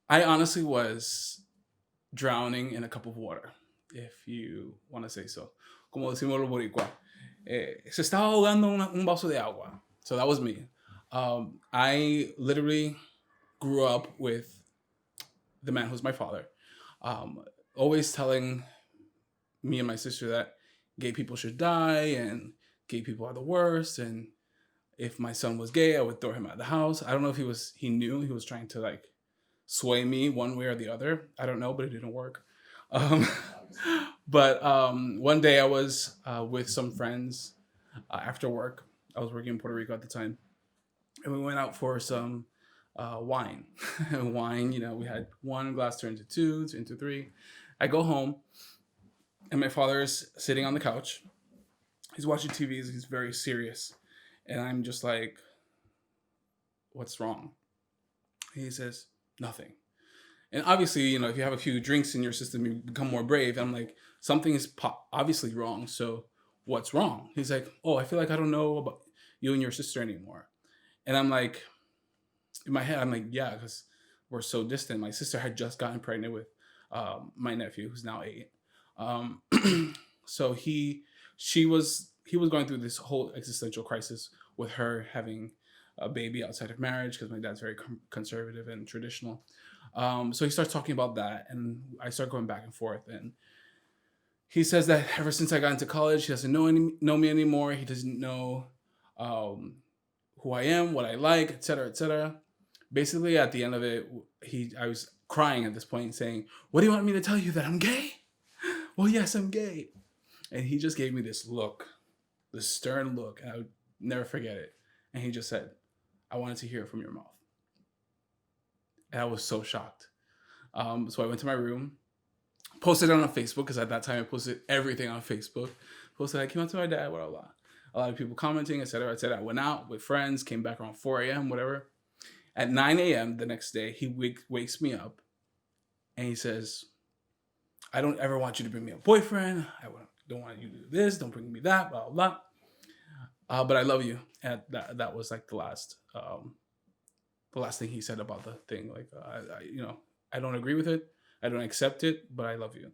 I honestly was drowning in a cup of water, if you want to say so. Como decimos los boricuas. Se estaba ahogando un vaso de agua. So that was me. I literally grew up with the man who's my father, um, always telling me and my sister that gay people should die and gay people are the worst. And if my son was gay, I would throw him out of the house. I don't know if he knew he was trying to like sway me one way or the other. I don't know, but it didn't work. Um, but one day I was with some friends after work. I was working in Puerto Rico at the time, and we went out for some wine. Wine, we had one glass turned into two, into three. I go home, and my father is sitting on the couch. He's watching TV. He's very serious, and I'm just like, "What's wrong?" He says, "Nothing." And obviously, if you have a few drinks in your system, you become more brave. I'm like, something is obviously wrong. So what's wrong? He's like, oh, I feel like I don't know about you and your sister anymore. And I'm like, in my head, I'm like, yeah, because we're so distant. My sister had just gotten pregnant with my nephew, who's now 8. Um, so he was going through this whole existential crisis with her having a baby outside of marriage because my dad's very conservative and traditional. So he starts talking about that, and I start going back and forth. And he says that ever since I got into college, he doesn't know me anymore. He doesn't know um, who I am, what I like, etc., etc. Basically, at the end of it, I was crying at this point, saying, "What do you want me to tell you, that I'm gay?" Well, yes, I'm gay. And he just gave me this look, this stern look, and I would never forget it. And he just said, "I wanted to hear it from your mouth." And I was so shocked. So I went to my room, posted it on Facebook because at that time I posted everything on Facebook. Posted, I came out to my dad, blah, blah, blah. A lot of people commenting, etc., etc. I went out with friends, came back around 4 a.m., whatever. At 9 a.m. the next day, he wakes me up and he says, "I don't ever want you to bring me a boyfriend. Don't want you to do this. Don't bring me that, blah, blah, blah. But I love you." And that was like the last thing he said about the thing. Like, I don't agree with it. I don't accept it, but I love you.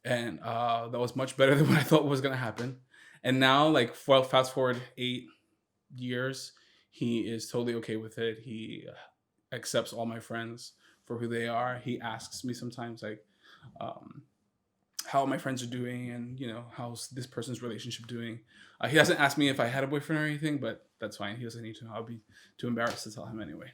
And that was much better than what I thought was going to happen. And now, like, fast forward 8 years, he is totally okay with it. He accepts all my friends for who they are. He asks me sometimes, like, um, how my friends are doing, and how's this person's relationship doing. He hasn't asked me if I had a boyfriend or anything, but that's fine. He doesn't need to know. I'll be too embarrassed to tell him anyway.